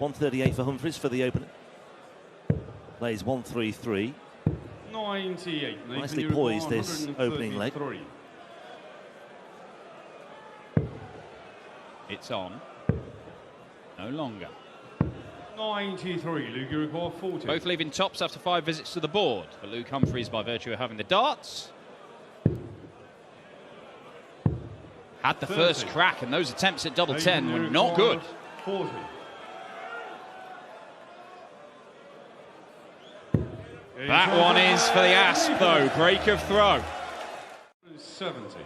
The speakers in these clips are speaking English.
138 for Humphries for the opener. Plays 1-3-3. 98. Nicely poised this opening leg. It's on. No longer. 93. Luke, you require 40. Both leaving tops after 5 visits to the board. But Luke Humphries, by virtue of having the darts, had the 30. first crack, and those attempts at double 10 were not good. 40. That one is for the Asp, though. Break of throw. 70.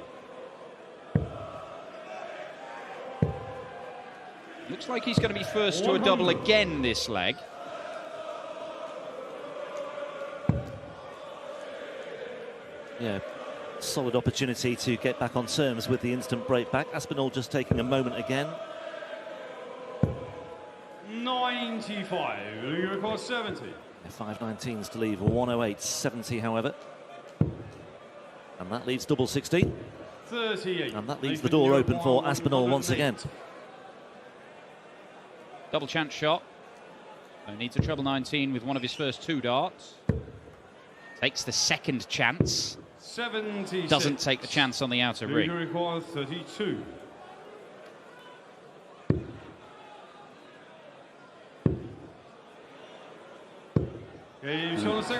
Looks like he's going to be first to a double again this leg. Yeah, solid opportunity to get back on terms with the instant break back. Aspinall just taking a moment again. 95. Luke, you require 70. 5.19s to leave, 108.70 however. And that leaves double 16. 38. And that leaves the door open for Aspinall once again. Double chance shot. So needs a treble 19 with one of his first 2 darts. Takes the second chance. 76. Doesn't take the chance on the outer ring. Luke, you require 32.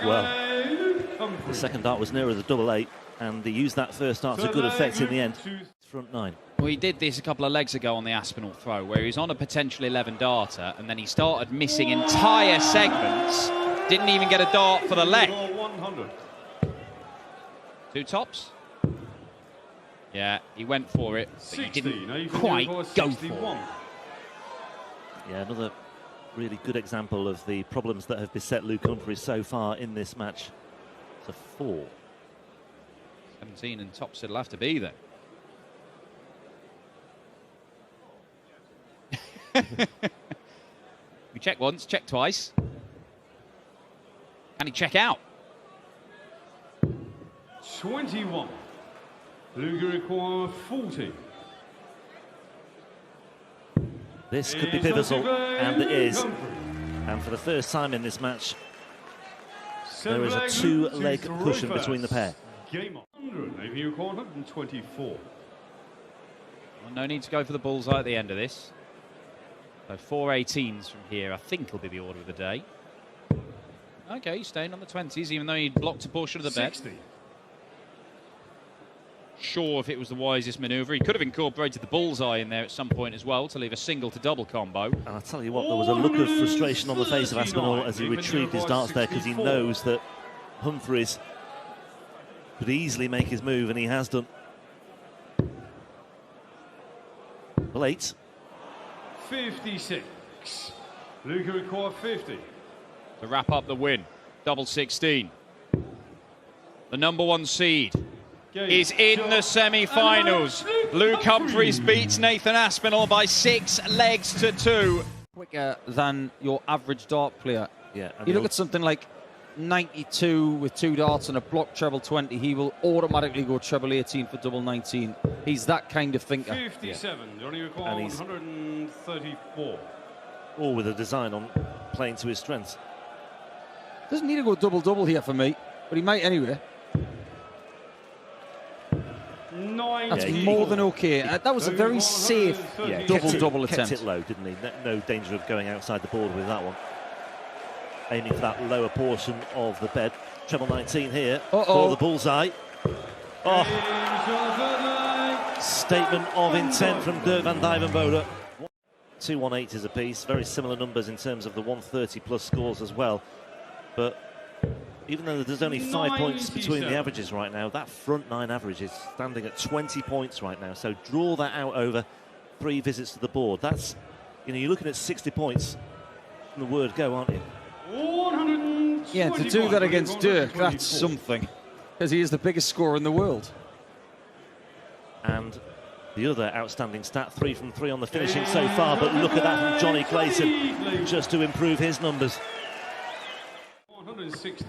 Well, the second dart was nearer the double 8, and he used that first dart to good effect in the end. Front 9. Well, he did this a couple of legs ago on the Aspinall throw, where he was on a potential 11 darter, and then he started missing entire segments. Didn't even get a dart for the leg. 2 tops. Yeah, he went for it, but he didn't quite go for it. Yeah, another really good example of the problems that have beset Luke Humphries so far in this match. It's a 4. 17 and tops it'll have to be then. We check once, check twice. Can he check out? 21. Luke, you require 40. This could be pivotal, and it is. And for the first time in this match, there is a 2-leg cushion between the pair. Game on. 124. Well, no need to go for the bullseye at the end of this. So 4 18s from here, I think, will be the order of the day. Okay, he's staying on the 20s, even though he blocked a portion of the bet. 60. Sure, if it was the wisest manoeuvre. He could have incorporated the bullseye in there at some point as well to leave a single to double combo. And I'll tell you what, there was a look of frustration on the face of Aspinall as he retrieved his darts there, because he knows that Humphries could easily make his move, and he has done. Well, 8. 56. Luke, you require 50. To wrap up the win, double 16. The number 1 seed is in the semi-finals. Luke Humphries beats Nathan Aspinall by 6 legs to 2. Quicker than your average dart player. Yeah, You look at something like 92 with 2 darts and a block treble 20, he will automatically go treble 18 for double 19. He's that kind of thinker. 57. You only require 134. all with a design on playing to his strengths. Doesn't need to go double-double here for me, but he might anyway. That's more than okay. That was a very safe double-double attempt. Kept it low, didn't he? No danger of going outside the board with that one. Aiming for that lower portion of the bed. Treble 19 here for the bullseye. Oh. Statement of intent from Dirk van Dijvenbode. 2 180s apiece. Very similar numbers in terms of the 130 plus scores as well. But even though there's only 5 points between the averages right now, that front 9 average is standing at 20 points right now. So draw that out over 3 visits to the board. That's, you're looking at 60 points from the word go, aren't you? Yeah, to do that against Dirk, that's something, because he is the biggest scorer in the world. And the other outstanding stat, 3 from 3 on the finishing so far, but look at that from Johnny Clayton, just to improve his numbers. 160.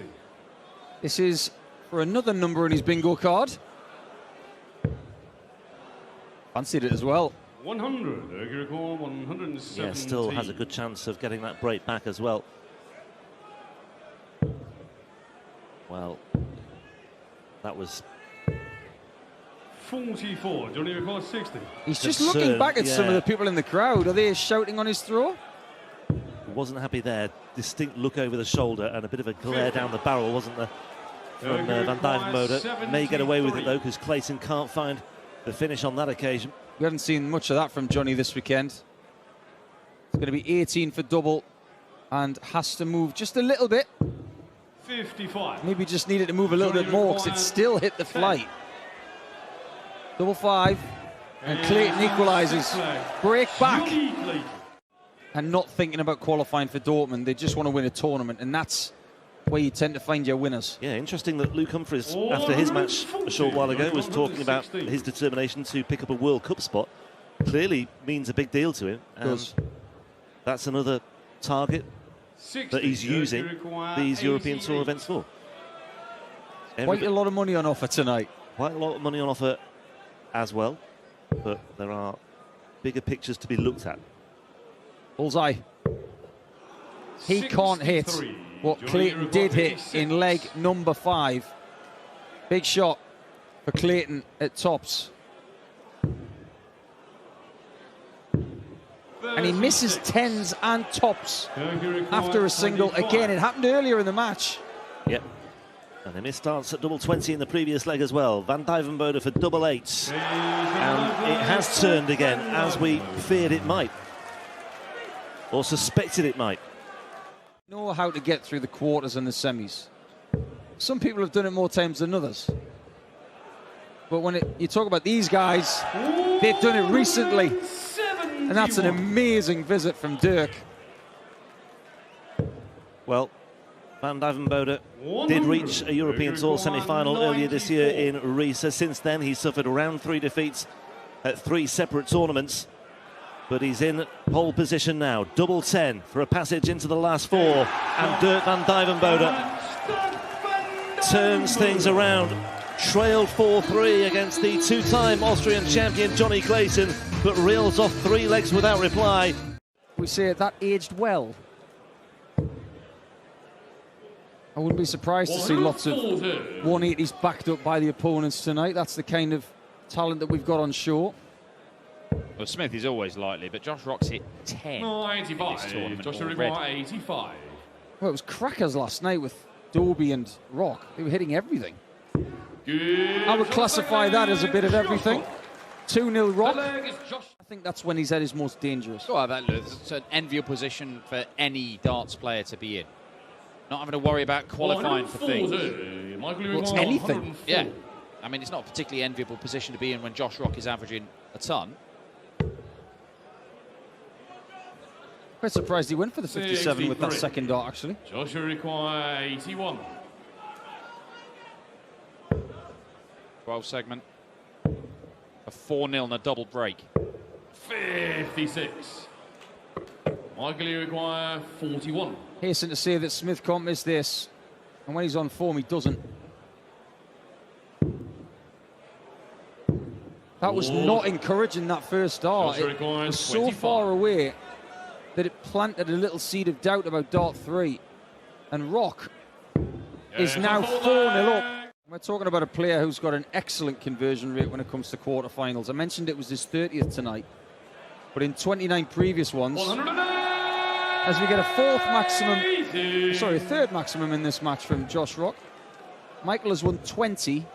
This is for another number in his bingo card. Fancied it as well. 100. You recall 117. Yeah, still has a good chance of getting that break back as well. Well, that was 44. Johnny record 60. He's just looking back at some of the people in the crowd. Are they shouting on his throw? Wasn't happy there. Distinct look over the shoulder and a bit of a glare down the barrel, wasn't there, from Van Dijvenbode. May get away with it though, because Clayton can't find the finish on that occasion. We haven't seen much of that from Johnny this weekend. It's going to be 18 for double and has to move just a little bit. 55. Maybe just needed to move a little bit more because it still hit the flight. Double 5 and Clayton equalises. Break back. And not thinking about qualifying for Dortmund. They just want to win a tournament, and that's where you tend to find your winners. Yeah, interesting that Luke Humphries, after his match a short while ago, was talking about his determination to pick up a World Cup spot. Clearly means a big deal to him. And that's another target that he's using these European Tour events for. Quite a lot of money on offer tonight. Quite a lot of money on offer as well, but there are bigger pictures to be looked at. Bullseye. He can't hit what Clayton did hit in leg number 5. Big shot for Clayton at tops. And he misses 10s and tops after a single. Again, it happened earlier in the match. Yep. And they missed starts at double 20 in the previous leg as well. Van Dijvenbode for double 8. And it has turned again, as we feared it might. Or suspected it might. Know how to get through the quarters and the semis. Some people have done it more times than others. But when you talk about these guys, they've done it recently. And that's an amazing visit from Dirk. Well, Van Dijvenbode did reach a European Tour semi-final earlier this year in Riesa. Since then, he's suffered round 3 defeats at 3 separate tournaments. But he's in pole position now. Double 10 for a passage into the last 4. And Dirk Van Dijvenbode turns things around. Trailed 4-3 against the 2-time Austrian champion Johnny Clayton, but reels off 3 legs without reply. We say that aged well. I wouldn't be surprised to see lots of 180s backed up by the opponents tonight. That's the kind of talent that we've got on show. Well, Smith is always likely, but Josh Rock's hit 10 in this tournament Josh already. 85. Well, it was crackers last night with Dobie and Rock. They were hitting everything. I would classify that as a bit of everything. 2-0 Rock. I think that's when he's at his most dangerous. Oh, it's an enviable position for any darts player to be in. Not having to worry about qualifying for things. What's anything? Yeah. I mean, it's not a particularly enviable position to be in when Josh Rock is averaging a ton. Quite surprised he went for the 57 with that second dart, actually. Joshua require 81. 12 segment. A 4-0 and a double break. 56. Michael, you require 41. Hasten to say that Smith can't miss this. And when he's on form, he doesn't. That was not encouraging, that first dart. It was so far away that it planted a little seed of doubt about dart 3. And Rock is now 4-0 up. We're talking about a player who's got an excellent conversion rate when it comes to quarterfinals. I mentioned it was his 30th tonight, but in 29 previous ones, as we get a third maximum in this match from Josh Rock, Michael has won 20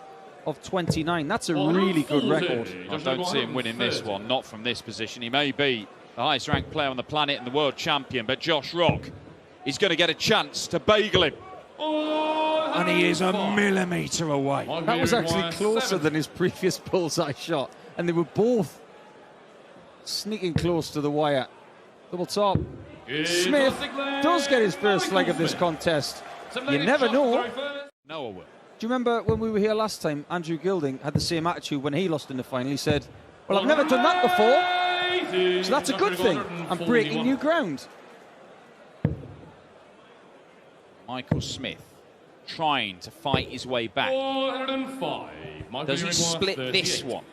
of 29. That's a really good record. I don't see him winning this one, not from this position. He may be the highest ranked player on the planet and the world champion, but Josh Rock is going to get a chance to bagel him. And he is a millimetre away. That was actually closer than his previous bullseye shot. And they were both sneaking close to the wire. Double top. Smith does get his first leg of this contest. You never know. Noah will. Do you remember when we were here last time, Andrew Gilding had the same attitude when he lost in the final. He said, well, I've never done that before, so that's a good thing. I'm breaking new ground. Michael Smith trying to fight his way back. 405. Does he split this one?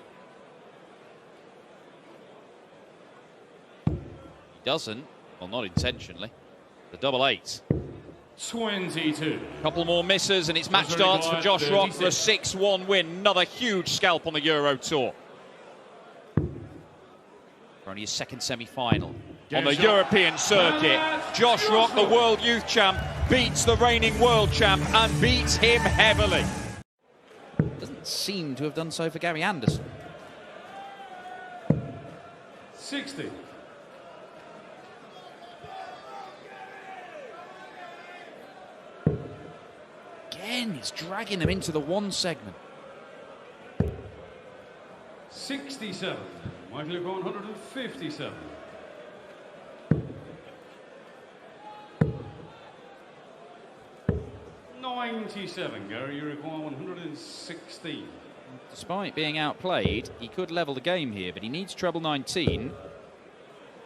doesn't, well, not intentionally. The double 8. 22. Couple more misses, and it's match darts for Josh Rock for a 6-1 win. Another huge scalp on the Euro Tour. For only his second semi-final on the European circuit. Josh Rock, the World Youth Champ, beats the reigning World Champ and beats him heavily. Doesn't seem to have done so for Gary Anderson. 60. Again, he's dragging them into the 1 segment. 67. Michael Luke 157. Gary, you require 116. Despite being outplayed, he could level the game here, but he needs treble 19,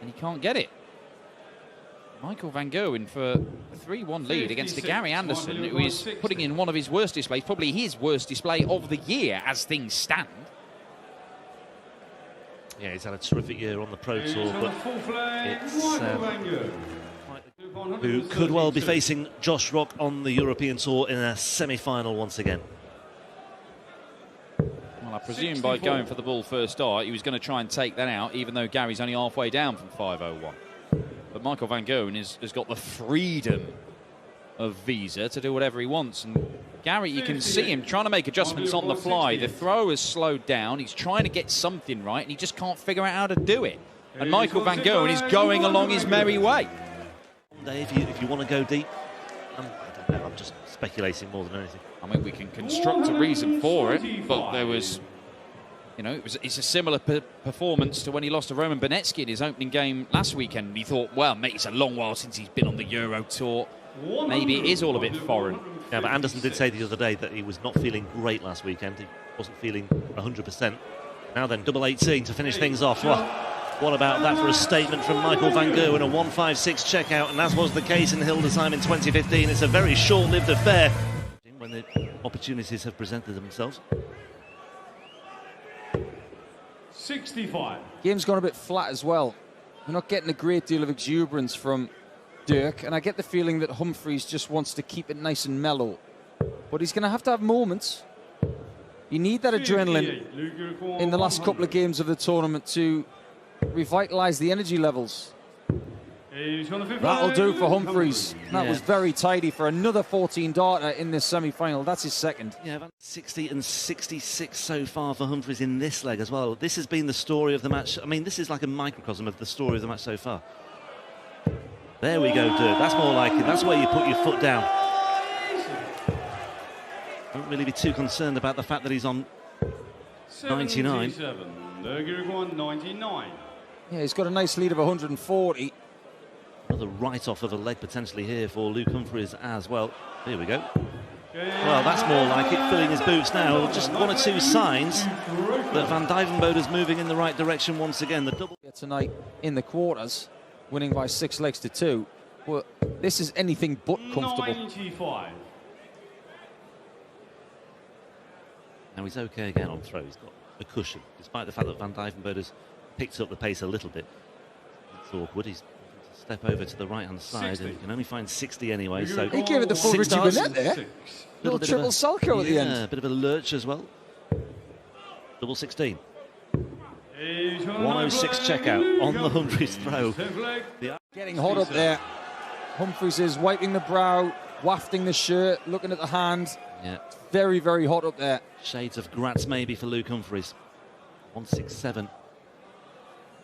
and he can't get it. Michael van Gerwen for a 3-1 lead against the Gary Anderson, who is putting in one of his worst displays, probably his worst display of the year as things stand. Yeah, he's had a terrific year on the Pro Tour, but it's who could well be facing Josh Rock on the European Tour in a semi-final once again. Well, I presume by going for the ball first dart, he was going to try and take that out, even though Gary's only halfway down from 501. But Michael van Gerwen has got the freedom of Visa to do whatever he wants. And Gary, you can see him trying to make adjustments on the fly. The throw has slowed down. He's trying to get something right, and he just can't figure out how to do it. And Michael van Gerwen is going along his merry way. Dave, if you want to go deep, I don't know, I'm just speculating more than anything. I mean, we can construct a reason for it, but there was, you know, it's a similar performance to when he lost to Roman Benetsky in his opening game last weekend. And he thought, well, mate, it's a long while since he's been on the Euro Tour. Maybe it is all a bit foreign. Yeah, but Anderson did say the other day that he was not feeling great last weekend. He wasn't feeling 100%. Now then, double 18 to finish things off. Well, what about that for a statement from Michael van Gerwen? A 156 checkout, and as was the case in Hildesheim in 2015. It's a very short-lived affair when the opportunities have presented themselves. 65. Game's gone a bit flat as well. We're not getting a great deal of exuberance from Dirk, and I get the feeling that Humphries just wants to keep it nice and mellow. But he's going to have moments. You need that adrenaline in the last couple of games of the tournament to revitalise the energy levels. That'll do for Humphries. That was very tidy for another 14 darter in this semi-final. That's his second. Yeah, 60 and 66 so far for Humphries in this leg as well. This has been the story of the match. I mean, this is like a microcosm of the story of the match so far. There we go, Dirk. That's more like it. That's where you put your foot down. Don't really be too concerned about the fact that he's on 99. 99. Yeah, he's got a nice lead of 140. Another write-off of a leg potentially here for Luke Humphries as well. Here we go. Well, that's more like it, filling his boots now. Just one or two signs that Van Dijvenbode's moving in the right direction once again. The double tonight in the quarters, winning by 6 legs to 2. Well, this is anything but comfortable. 95. Now he's okay again on throw. He's got a cushion, despite the fact that Van Dijvenbode's picked up the pace a little bit. It's awkward. He's step over to the right-hand side, 60. And you can only find 60 anyway. So he gave it the full Richie Burnett there. Little triple Salco at the end. Yeah, a bit of a lurch as well. Double 16. 106 checkout on the Humphries throw. Getting hot up there. Humphries is wiping the brow, wafting the shirt, looking at the hand. Yeah. Very, very hot up there. Shades of Gratz maybe for Luke Humphries. 167.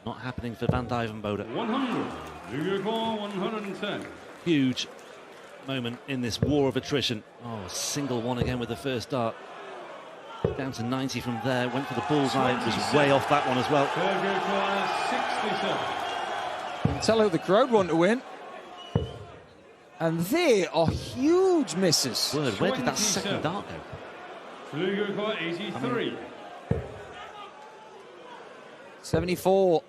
Not happening for Van Dijvenbode. 100. 110. Huge moment in this war of attrition. Oh, single one again with the first dart. Down to 90 from there. Went for the bullseye. It was way off that one as well. 67. Tell how the crowd want to win. And they are huge misses. Word, where did that second dart go? 83. 74.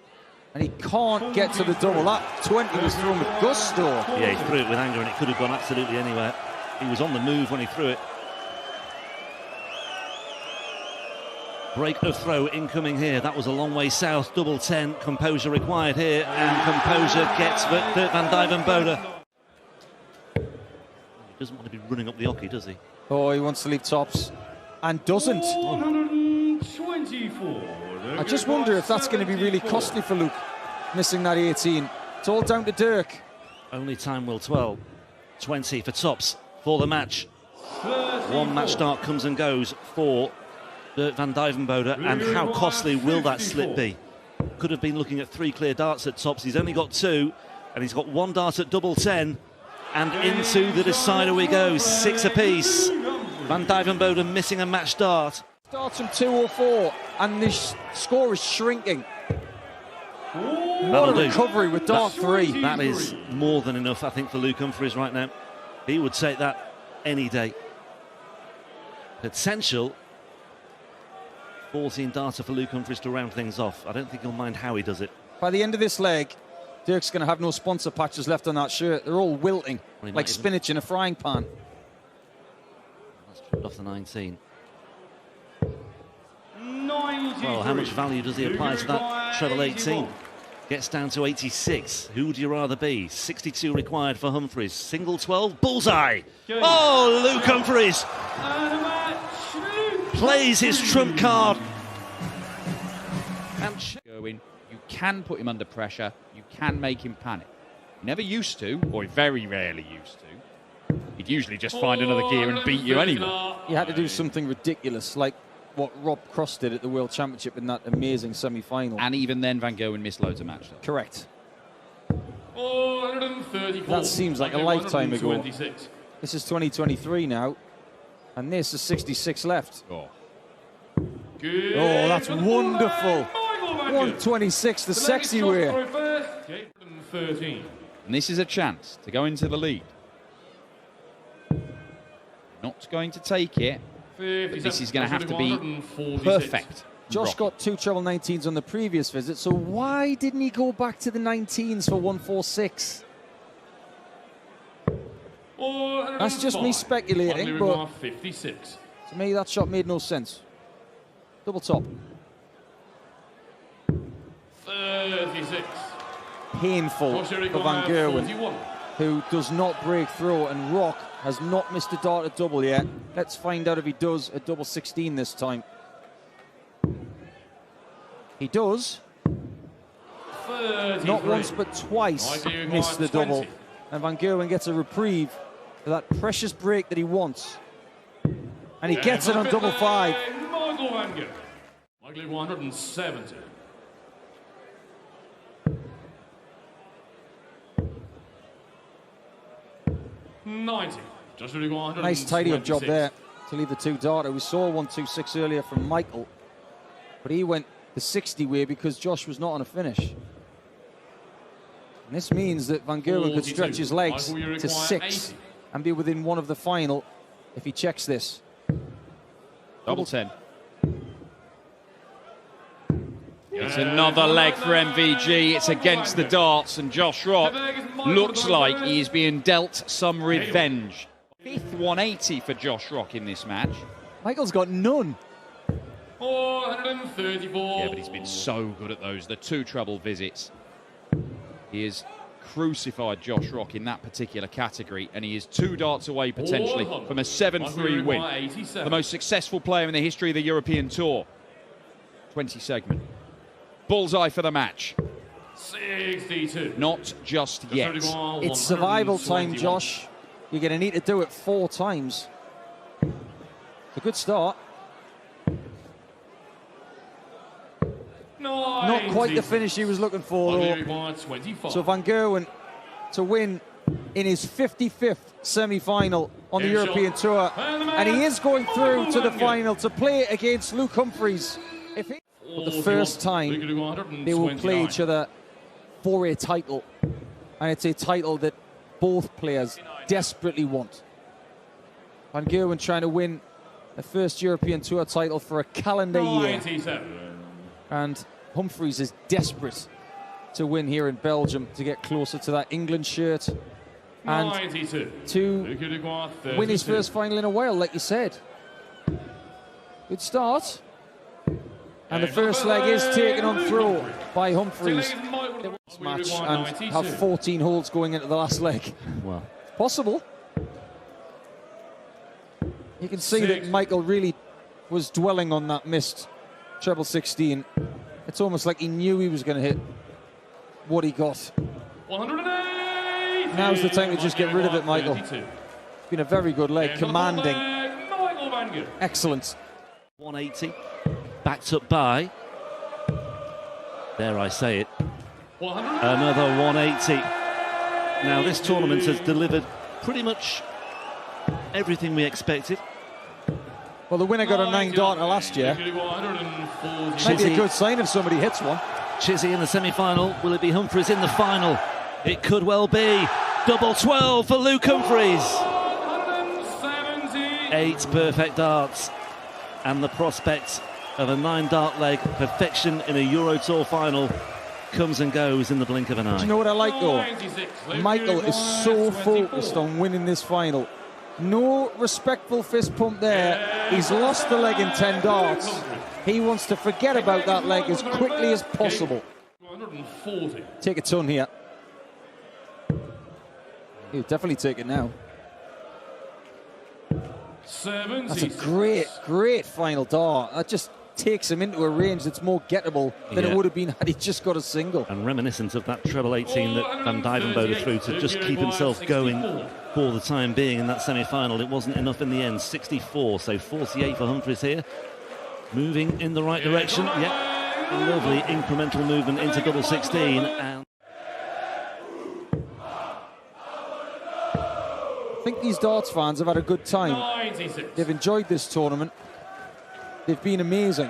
And he can't get to the double. That 20 was thrown with gusto. Yeah, he threw it with anger and it could have gone absolutely anywhere. He was on the move when he threw it. Break of throw incoming here. That was a long way south. Double 10. Composure required here. And composure gets Dirk van Dijvenbode. He doesn't want to be running up the hockey, does he? Oh, he wants to leave tops. And doesn't. 124. I just wonder if that's going to be really costly for Luke, missing that 18. It's all down to Dirk. Only time will tell. 20 for tops for the match. 34. One match start comes and goes for Dirk van Dijvenbode. And how costly will that slip be? Could have been looking at 3 clear darts at tops. He's only got 2, and he's got 1 dart at double 10. And into the decider we go, 6 apiece. Van Dijvenbode missing a match start. Starts from 204, and the score is shrinking. What a recovery with dart 3. That is more than enough, I think, for Luke Humphries right now. He would take that any day. Potential 14 darter for Luke Humphries to round things off. I don't think he'll mind how he does it. By the end of this leg, Dirk's going to have no sponsor patches left on that shirt. They're all wilting, like spinach in a frying pan. That's trimmed off the 19. Well, how much value does he apply to that treble 18? Gets down to 86. Who would you rather be? 62 required for Humphries. Single 12, bullseye. Oh, Luke Humphries plays his trump card. And Going, you can put him under pressure. You can make him panic. He never used to, or very rarely used to. He'd usually just find another gear and beat you anyway. You had to do something ridiculous, like what Rob Cross did at the World Championship in that amazing semi-final. And even then, Van Gerwen missed loads of matches. Correct. 434. That seems like a lifetime ago. This is 2023 now, and this is 66 left. Oh, that's wonderful. 126, the sexy way. 13. and this is a chance to go into the lead. Not going to take it. But this is going to have to be perfect. Josh got 2 treble 19s on the previous visit, so why didn't he go back to the 19s for 146? That's just me speculating, but 56. to me that shot made no sense. Double top. 36. Painful for Van Gerwen, who does not break through, and Rock has not missed a dart at double yet. Let's find out if he does a double 16 this time. He does. 33. Not once but twice missed the double. And Van Gerwen gets a reprieve for that precious break that he wants. And he gets it on double 5. Michael Van Gerwen. Michael 170. Just really nice tidy up job there to leave the 2 darter. We saw 126 earlier from Michael, but he went the 60 way because Josh was not on a finish. And this means that Van Gerwen could stretch his legs to 6 and be within 1 of the final if he checks this. Double 10. It's another leg for MVG. It's against the darts, and Josh Rock looks like he is being dealt some revenge. 5th 180 for Josh Rock in this match. Michael's got none. 434. Yeah, but he's been so good at those, the 2 treble visits. He has crucified Josh Rock in that particular category, and he is 2 darts away potentially from a 7-3 win. The most successful player in the history of the European Tour. 20 segment. Bullseye for the match. 62. Not just yet. It's survival time, Josh. You're going to need to do it 4 times. A good start. Not quite the finish he was looking for, though. So Van Gerwen to win in his 55th semi-final on the European Tour. And he is going through to the final to play against Luke Humphries. For the first time, they will play each other for a title. And it's a title that both players desperately want. Van Gerwen trying to win the first European Tour title for a calendar year. And Humphries is desperate to win here in Belgium to get closer to that England shirt and to win his first final in a while, like you said. Good start. And the first leg is taken on throw by Humphries. Match and have 14 holes going into the last leg. Well, Possible. You can see that Michael really was dwelling on that missed treble 16. It's almost like he knew he was going to hit what he got. 108. Now's the time to just get rid of it, Michael. It's been a very good leg, commanding. Excellent. 180, backed up by, dare I say it, another 180. Now this tournament has delivered pretty much everything we expected. Well, the winner got a 9-darter last year. Might be a good sign if somebody hits one. Chizzy in the semi-final. Will it be Humphries in the final? It could well be. Double 12 for Luke Humphries. 8 perfect darts. And the prospect of a 9-dart leg, perfection in a Euro Tour final, comes and goes in the blink of an eye. Do you know what I like, though? Michael is so focused on winning this final. No respectful fist pump there. He's lost the leg in 10 darts. He wants to forget about that leg as quickly as possible. Take a ton here. He'll definitely take it now. That's a great final dart. That just takes him into a range that's more gettable than it would have been had he just got a single. And reminiscent of that treble 18 that Van Dijvenbode threw to just keep himself going for the time being in that semi-final. It wasn't enough in the end. 64, so 48 for Humphries here. Moving in the right direction. Yep, lovely incremental movement into double 16. And I think these darts fans have had a good time. They've enjoyed this tournament. They've been amazing.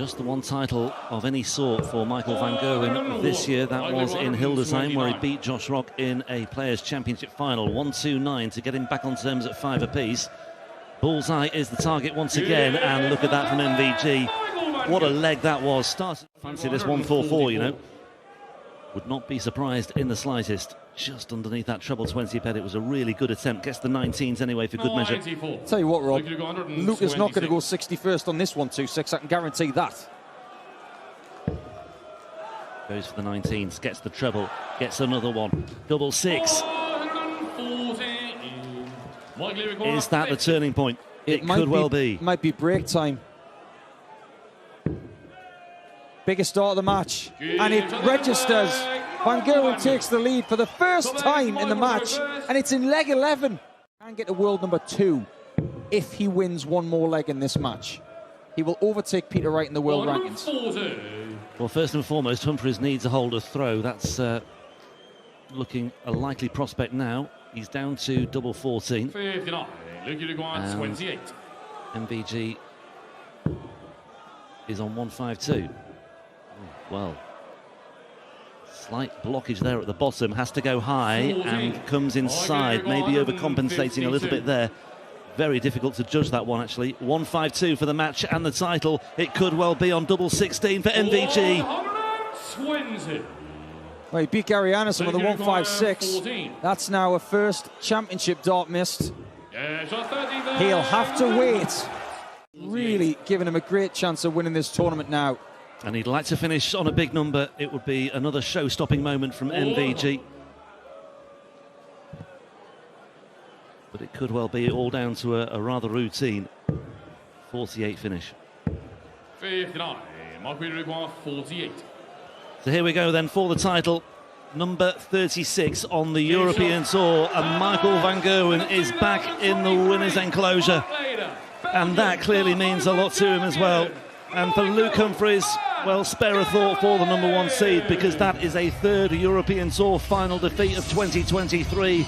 just the one title of any sort for Michael van Gerwen this year. That was in Hildesheim, where he beat Josh Rock in a Players' Championship final. 1-2-9 to get him back on terms at 5 apiece. Bullseye is the target once again, and look at that from MVG. What a leg that was. Started fancy this 1-4-4, you know. Would not be surprised in the slightest. Just underneath that treble 20 ped. It was a really good attempt. Gets the 19s anyway for good measure. Tell you what, Rob, Luke is not going to go 61st on this 1-2-6. I can guarantee that. Goes for the 19s, gets the treble, gets another one. Double 6. Is that the turning point? It could well be. Might be break time. Biggest start of the match, and it registers. Van Gerwen takes the lead for the first time in the match, and it's in leg 11. Can get to world number 2 if he wins one more leg in this match. He will overtake Peter Wright in the world rankings. Well, first and foremost, Humphries needs a hold of throw. That's looking a likely prospect now. He's down to double 14. And MVG is on 152. Well, slight blockage there at the bottom, has to go high and comes inside, maybe overcompensating a little bit there. Very difficult to judge that one, actually. 152 for the match and the title. It could well be on double 16 for MVG. Well, he beat Gary Anderson with a 156. That's now a first championship dart missed. He'll have to wait. Really giving him a great chance of winning this tournament now. And he'd like to finish on a big number. It would be another show-stopping moment from MVG. But it could well be all down to a rather routine 48 finish. 59, 48. So here we go then for the title. Number 36 on the European Tour. And Michael van Gerwen is back in the winner's enclosure. And that clearly means a lot to him as well. And for Luke Humphries, well, spare a thought for the number 1 seed, because that is a 3rd European Tour final defeat of 2023.